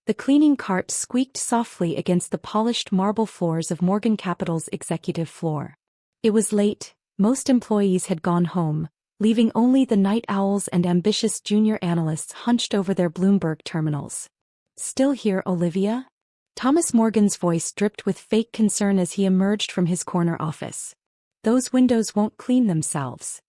The cleaning cart squeaked softly against the polished marble floors of Morgan Capital's executive floor. It was late, most employees had gone home, leaving only the night owls and ambitious junior analysts hunched over their Bloomberg terminals. "Still here, Olivia?" Thomas Morgan's voice dripped with fake concern as he emerged from his corner office. "Those windows won't clean themselves.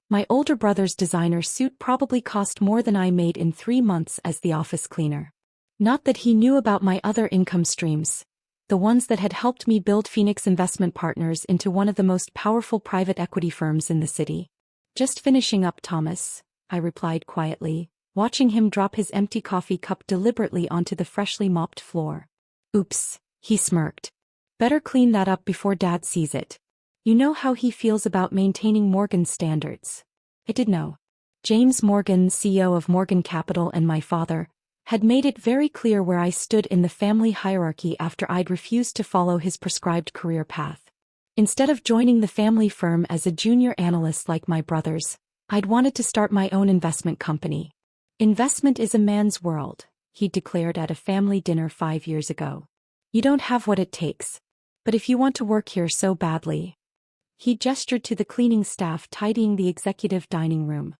My older brother's designer suit probably cost more than I made in 3 months as the office cleaner." Not that he knew about my other income streams, the ones that had helped me build Phoenix Investment Partners into one of the most powerful private equity firms in the city. "Just finishing up, Thomas," I replied quietly, watching him drop his empty coffee cup deliberately onto the freshly mopped floor. "Oops," he smirked. "Better clean that up before Dad sees it. You know how he feels about maintaining Morgan's standards." I did know. James Morgan, CEO of Morgan Capital, and my father had made it very clear where I stood in the family hierarchy after I'd refused to follow his prescribed career path. Instead of joining the family firm as a junior analyst like my brothers, I'd wanted to start my own investment company. "Investment is a man's world," he declared at a family dinner 5 years ago. "You don't have what it takes. But if you want to work here so badly." He gestured to the cleaning staff tidying the executive dining room.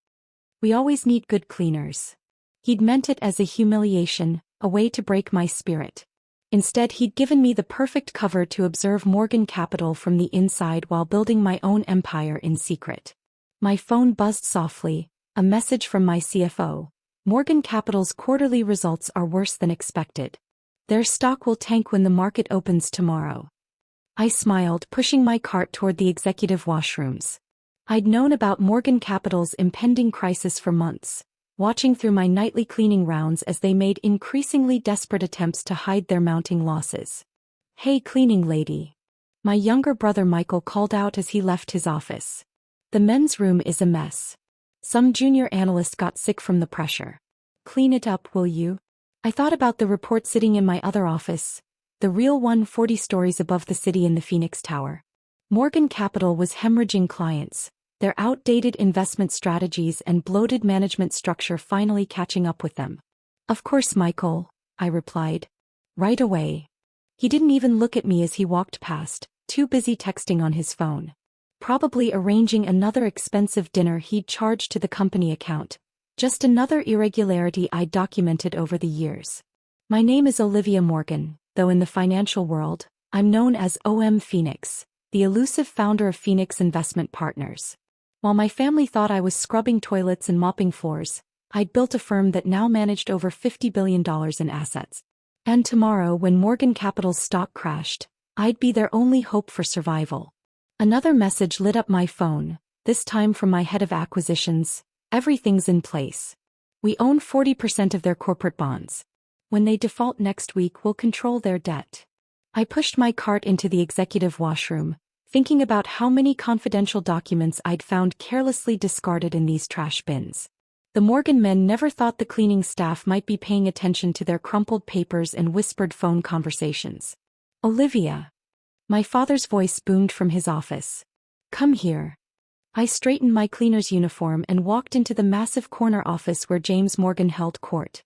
"We always need good cleaners." He'd meant it as a humiliation, a way to break my spirit. Instead, he'd given me the perfect cover to observe Morgan Capital from the inside while building my own empire in secret. My phone buzzed softly, a message from my CFO. "Morgan Capital's quarterly results are worse than expected. Their stock will tank when the market opens tomorrow." I smiled, pushing my cart toward the executive washrooms. I'd known about Morgan Capital's impending crisis for months, watching through my nightly cleaning rounds as they made increasingly desperate attempts to hide their mounting losses. "Hey, cleaning lady," my younger brother Michael called out as he left his office. "The men's room is a mess. Some junior analyst got sick from the pressure. Clean it up, will you?" I thought about the report sitting in my other office, the real one 40 stories above the city in the Phoenix Tower. Morgan Capital was hemorrhaging clients, their outdated investment strategies and bloated management structure finally catching up with them. "Of course, Michael," I replied. "Right away." He didn't even look at me as he walked past, too busy texting on his phone. Probably arranging another expensive dinner he'd charged to the company account. Just another irregularity I'd documented over the years. My name is Olivia Morgan, though in the financial world, I'm known as OM Phoenix, the elusive founder of Phoenix Investment Partners. While my family thought I was scrubbing toilets and mopping floors, I'd built a firm that now managed over $50 billion in assets. And tomorrow, when Morgan Capital's stock crashed, I'd be their only hope for survival. Another message lit up my phone, this time from my head of acquisitions. "Everything's in place. We own 40% of their corporate bonds. When they default next week, we'll control their debt." I pushed my cart into the executive washroom, thinking about how many confidential documents I'd found carelessly discarded in these trash bins. The Morgan men never thought the cleaning staff might be paying attention to their crumpled papers and whispered phone conversations. "Olivia." My father's voice boomed from his office. "Come here." I straightened my cleaner's uniform and walked into the massive corner office where James Morgan held court.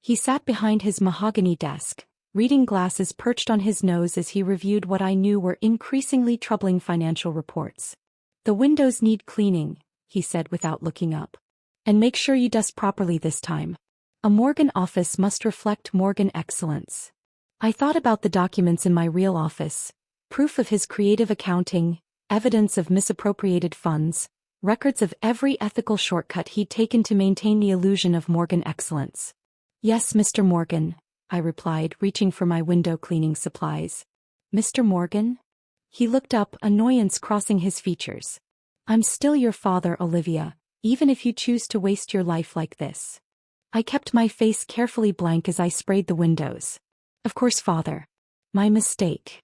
He sat behind his mahogany desk, reading glasses perched on his nose as he reviewed what I knew were increasingly troubling financial reports. "The windows need cleaning," he said without looking up. "And make sure you dust properly this time. A Morgan office must reflect Morgan excellence." I thought about the documents in my real office, proof of his creative accounting, evidence of misappropriated funds, records of every ethical shortcut he'd taken to maintain the illusion of Morgan excellence. "Yes, Mr. Morgan," I replied, reaching for my window cleaning supplies. "Mr. Morgan?" He looked up, annoyance crossing his features. "I'm still your father, Olivia, even if you choose to waste your life like this." I kept my face carefully blank as I sprayed the windows. "Of course, father. My mistake."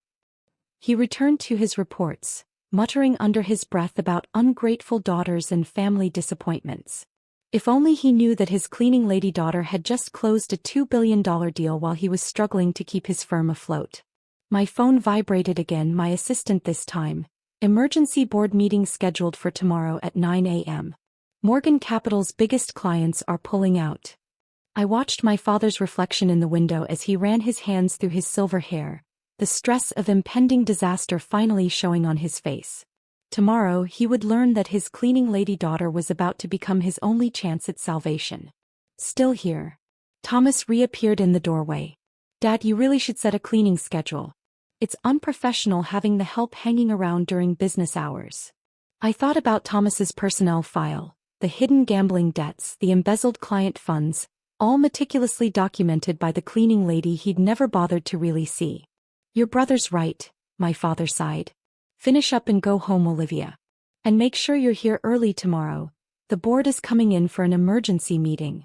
He returned to his reports, muttering under his breath about ungrateful daughters and family disappointments. If only he knew that his cleaning lady daughter had just closed a $2 billion deal while he was struggling to keep his firm afloat. My phone vibrated again, my assistant this time. "Emergency board meeting scheduled for tomorrow at 9 a.m. Morgan Capital's biggest clients are pulling out." I watched my father's reflection in the window as he ran his hands through his silver hair, the stress of impending disaster finally showing on his face. Tomorrow he would learn that his cleaning lady daughter was about to become his only chance at salvation. Still here. Thomas reappeared in the doorway. Dad, you really should set a cleaning schedule. It's unprofessional having the help hanging around during business hours. I thought about Thomas's personnel file, the hidden gambling debts, the embezzled client funds, all meticulously documented by the cleaning lady he'd never bothered to really see. Your brother's right, my father sighed. Finish up and go home, Olivia. And make sure you're here early tomorrow. The board is coming in for an emergency meeting.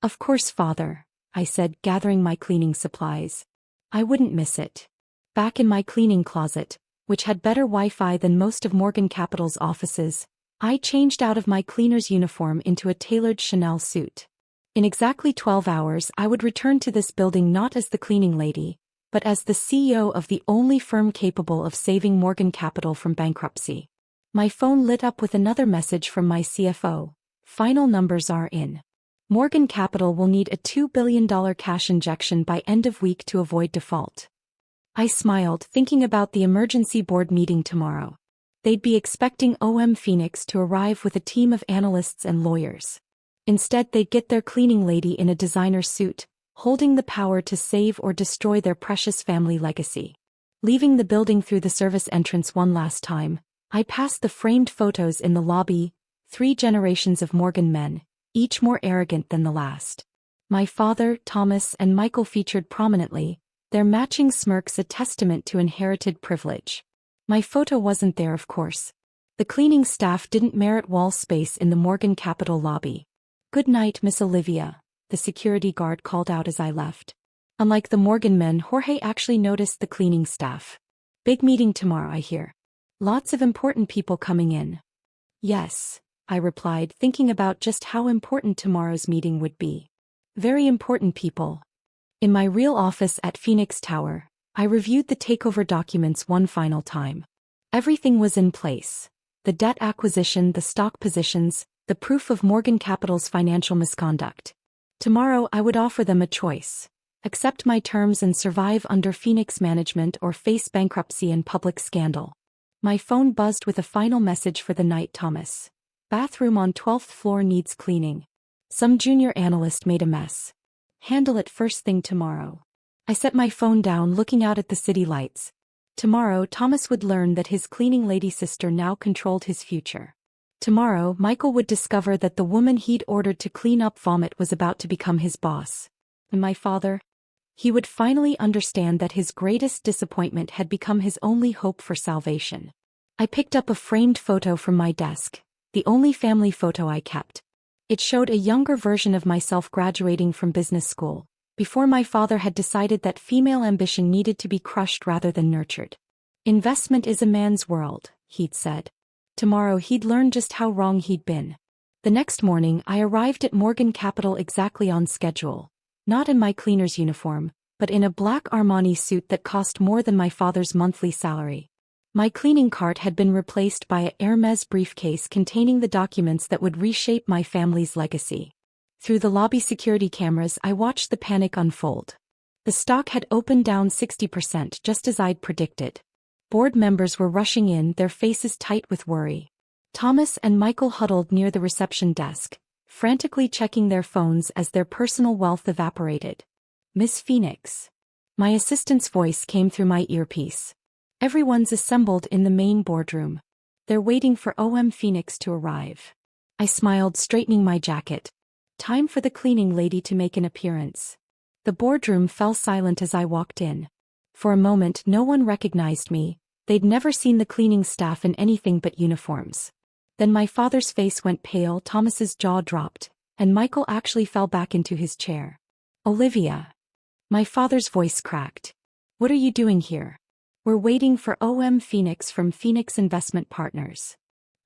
Of course, father, I said, gathering my cleaning supplies. I wouldn't miss it. Back in my cleaning closet, which had better Wi-Fi than most of Morgan Capital's offices, I changed out of my cleaner's uniform into a tailored Chanel suit. In exactly 12 hours I would return to this building not as the cleaning lady, but as the CEO of the only firm capable of saving Morgan Capital from bankruptcy. My phone lit up with another message from my CFO. Final numbers are in. Morgan Capital will need a $2 billion cash injection by end of week to avoid default. I smiled, thinking about the emergency board meeting tomorrow. They'd be expecting OM Phoenix to arrive with a team of analysts and lawyers. Instead, they'd get their cleaning lady in a designer suit, holding the power to save or destroy their precious family legacy. Leaving the building through the service entrance one last time, I passed the framed photos in the lobby, 3 generations of Morgan men, each more arrogant than the last. My father, Thomas, and Michael featured prominently, their matching smirks a testament to inherited privilege. My photo wasn't there, of course. The cleaning staff didn't merit wall space in the Morgan Capital lobby. Good night, Miss Olivia, the security guard called out as I left. Unlike the Morgan men, Jorge actually noticed the cleaning staff. Big meeting tomorrow, I hear. Lots of important people coming in. Yes, I replied, thinking about just how important tomorrow's meeting would be. Very important people. In my real office at Phoenix Tower, I reviewed the takeover documents one final time. Everything was in place. The debt acquisition, the stock positions, the proof of Morgan Capital's financial misconduct. Tomorrow I would offer them a choice. Accept my terms and survive under Phoenix management or face bankruptcy and public scandal. My phone buzzed with a final message for the night. Thomas. Bathroom on 12th floor needs cleaning. Some junior analyst made a mess. Handle it first thing tomorrow. I set my phone down, looking out at the city lights. Tomorrow Thomas would learn that his cleaning lady sister now controlled his future. Tomorrow Michael would discover that the woman he'd ordered to clean up vomit was about to become his boss. And my father? He would finally understand that his greatest disappointment had become his only hope for salvation. I picked up a framed photo from my desk, the only family photo I kept. It showed a younger version of myself graduating from business school, before my father had decided that female ambition needed to be crushed rather than nurtured. Investment is a man's world, he'd said. Tomorrow he'd learn just how wrong he'd been. The next morning I arrived at Morgan Capital exactly on schedule, not in my cleaner's uniform, but in a black Armani suit that cost more than my father's monthly salary. My cleaning cart had been replaced by a Hermes briefcase containing the documents that would reshape my family's legacy. Through the lobby security cameras I watched the panic unfold. The stock had opened down 60%, just as I'd predicted. Board members were rushing in, their faces tight with worry. Thomas and Michael huddled near the reception desk, frantically checking their phones as their personal wealth evaporated. Miss Phoenix. My assistant's voice came through my earpiece. Everyone's assembled in the main boardroom. They're waiting for OM Phoenix to arrive. I smiled, straightening my jacket. Time for the cleaning lady to make an appearance. The boardroom fell silent as I walked in. For a moment no one recognized me. They'd never seen the cleaning staff in anything but uniforms. Then my father's face went pale, Thomas's jaw dropped, and Michael actually fell back into his chair. Olivia. My father's voice cracked. What are you doing here? We're waiting for OM Phoenix from Phoenix Investment Partners.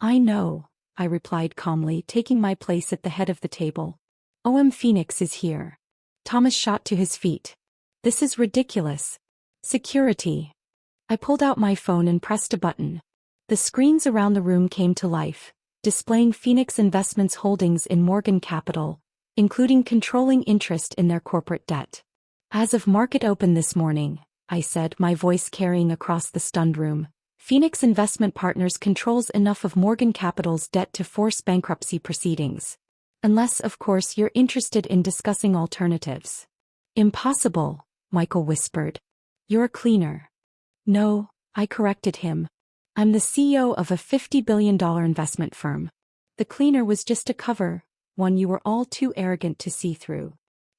I know, I replied calmly, taking my place at the head of the table. OM Phoenix is here. Thomas shot to his feet. This is ridiculous. Security. I pulled out my phone and pressed a button. The screens around the room came to life, displaying Phoenix Investments holdings in Morgan Capital, including controlling interest in their corporate debt. As of market open this morning, I said, my voice carrying across the stunned room, Phoenix Investment Partners controls enough of Morgan Capital's debt to force bankruptcy proceedings. Unless, of course, you're interested in discussing alternatives. Impossible, Michael whispered. You're a cleaner. No, I corrected him. I'm the CEO of a $50 billion investment firm. The cleaner was just a cover, one you were all too arrogant to see through.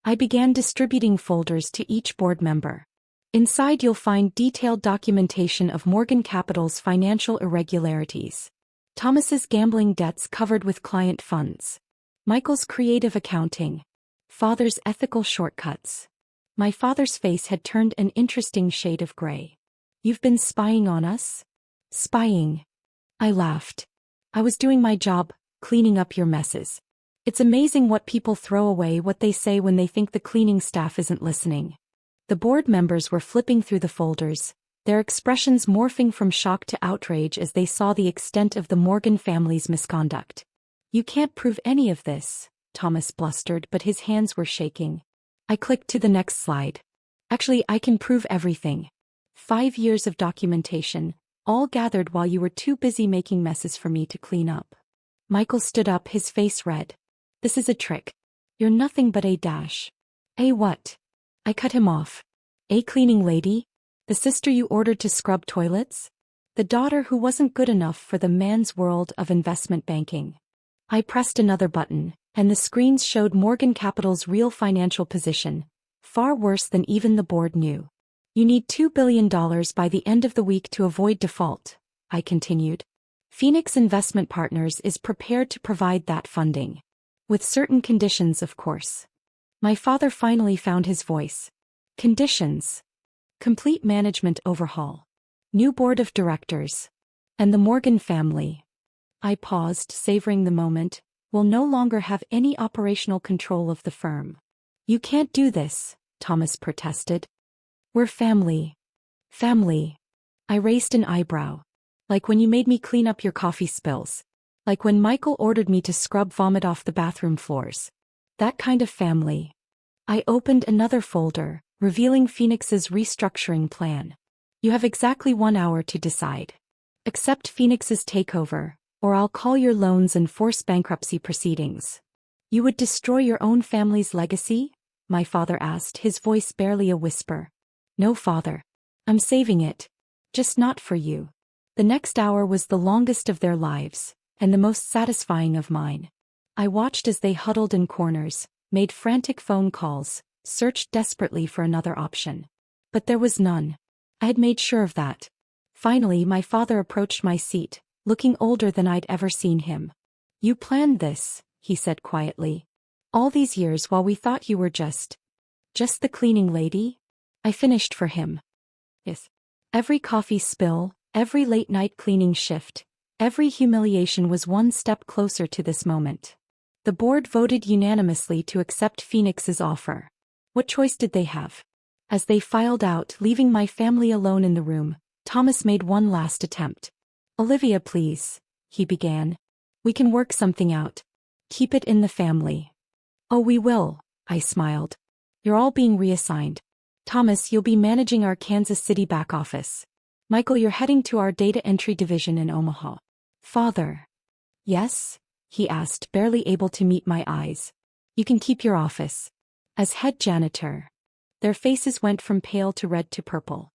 I began distributing folders to each board member. Inside you'll find detailed documentation of Morgan Capital's financial irregularities. Thomas's gambling debts covered with client funds. Michael's creative accounting. Father's ethical shortcuts. My father's face had turned an interesting shade of gray. You've been spying on us? Spying. I laughed. I was doing my job, cleaning up your messes. It's amazing what people throw away, what they say when they think the cleaning staff isn't listening. The board members were flipping through the folders, their expressions morphing from shock to outrage as they saw the extent of the Morgan family's misconduct. You can't prove any of this, Thomas blustered, but his hands were shaking. I clicked to the next slide. Actually, I can prove everything. 5 years of documentation, all gathered while you were too busy making messes for me to clean up. Michael stood up, his face red. This is a trick. You're nothing but a dash. A what? I cut him off. A cleaning lady? The sister you ordered to scrub toilets? The daughter who wasn't good enough for the man's world of investment banking. I pressed another button, and the screens showed Morgan Capital's real financial position, far worse than even the board knew. You need $2 billion by the end of the week to avoid default, I continued. Phoenix Investment Partners is prepared to provide that funding. With certain conditions, of course. My father finally found his voice. Conditions. Complete management overhaul. New board of directors. And the Morgan family. I paused, savoring the moment, will no longer have any operational control of the firm. You can't do this, Thomas protested. We're family. Family. I raised an eyebrow. Like when you made me clean up your coffee spills. Like when Michael ordered me to scrub vomit off the bathroom floors. That kind of family. I opened another folder, revealing Phoenix's restructuring plan. You have exactly 1 hour to decide. Accept Phoenix's takeover, or I'll call your loans and force bankruptcy proceedings. You would destroy your own family's legacy? My father asked, his voice barely a whisper. No, father. I'm saving it. Just not for you. The next hour was the longest of their lives, and the most satisfying of mine. I watched as they huddled in corners, made frantic phone calls, searched desperately for another option. But there was none. I had made sure of that. Finally, my father approached my seat, looking older than I'd ever seen him. You planned this, he said quietly. All these years while we thought you were just the cleaning lady? I finished for him. Yes. Every coffee spill, every late-night cleaning shift, every humiliation was one step closer to this moment. The board voted unanimously to accept Phoenix's offer. What choice did they have? As they filed out, leaving my family alone in the room, Thomas made one last attempt. Olivia, please, he began. We can work something out. Keep it in the family. Oh, we will, I smiled. You're all being reassigned. Thomas, you'll be managing our Kansas City back office. Michael, you're heading to our data entry division in Omaha. Father. Yes? He asked, barely able to meet my eyes. You can keep your office. As head janitor. Their faces went from pale to red to purple.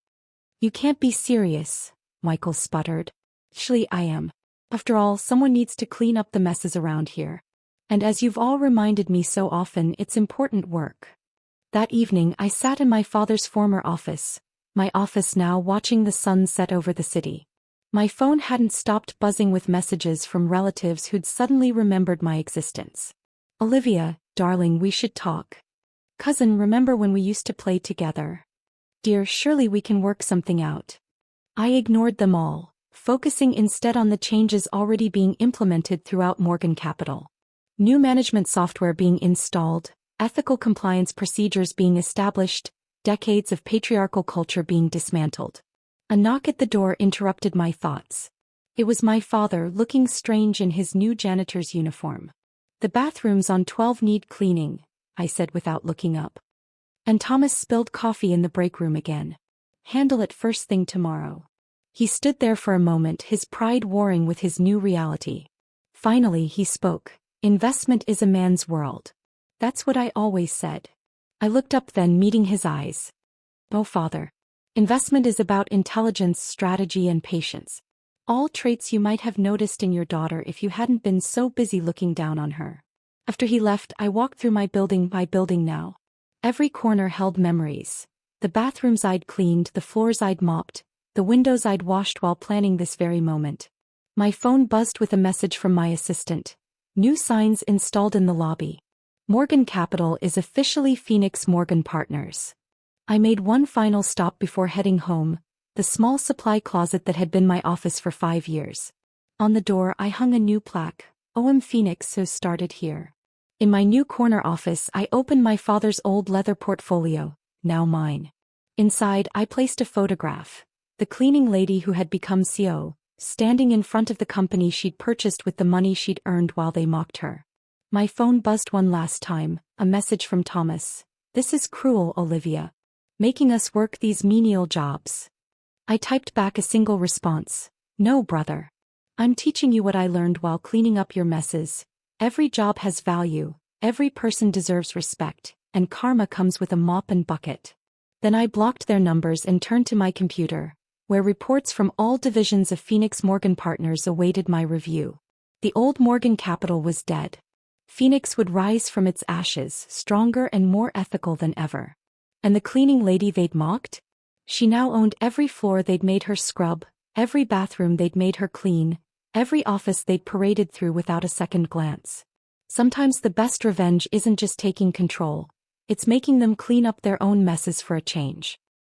You can't be serious, Michael sputtered. Actually, I am. After all, someone needs to clean up the messes around here. And as you've all reminded me so often, it's important work. That evening, I sat in my father's former office, my office now, watching the sun set over the city. My phone hadn't stopped buzzing with messages from relatives who'd suddenly remembered my existence. Olivia, darling, we should talk. Cousin, remember when we used to play together? Dear, surely we can work something out. I ignored them all, focusing instead on the changes already being implemented throughout Morgan Capital. New management software being installed, ethical compliance procedures being established, decades of patriarchal culture being dismantled. A knock at the door interrupted my thoughts. It was my father, looking strange in his new janitor's uniform. The bathrooms on 12 need cleaning, I said without looking up. And Thomas spilled coffee in the break room again. Handle it first thing tomorrow. He stood there for a moment, his pride warring with his new reality. Finally he spoke. Investment is a man's world. That's what I always said. I looked up then, meeting his eyes. Oh, father. Investment is about intelligence, strategy, and patience. All traits you might have noticed in your daughter if you hadn't been so busy looking down on her. After he left, I walked through my building by building now. Every corner held memories. The bathrooms I'd cleaned, the floors I'd mopped, the windows I'd washed while planning this very moment. My phone buzzed with a message from my assistant. New signs installed in the lobby. Morgan Capital is officially Phoenix Morgan Partners. I made one final stop before heading home, the small supply closet that had been my office for 5 years. On the door I hung a new plaque, OM Phoenix so started here. In my new corner office I opened my father's old leather portfolio, now mine. Inside I placed a photograph, the cleaning lady who had become CEO, standing in front of the company she'd purchased with the money she'd earned while they mocked her. My phone buzzed one last time, a message from Thomas. This is cruel, Olivia. Making us work these menial jobs. I typed back a single response. No, brother. I'm teaching you what I learned while cleaning up your messes. Every job has value, every person deserves respect, and karma comes with a mop and bucket. Then I blocked their numbers and turned to my computer, where reports from all divisions of Phoenix Morgan Partners awaited my review. The old Morgan Capital was dead. Phoenix would rise from its ashes, stronger and more ethical than ever. And the cleaning lady they'd mocked? She now owned every floor they'd made her scrub, every bathroom they'd made her clean, every office they'd paraded through without a second glance. Sometimes the best revenge isn't just taking control, it's making them clean up their own messes for a change.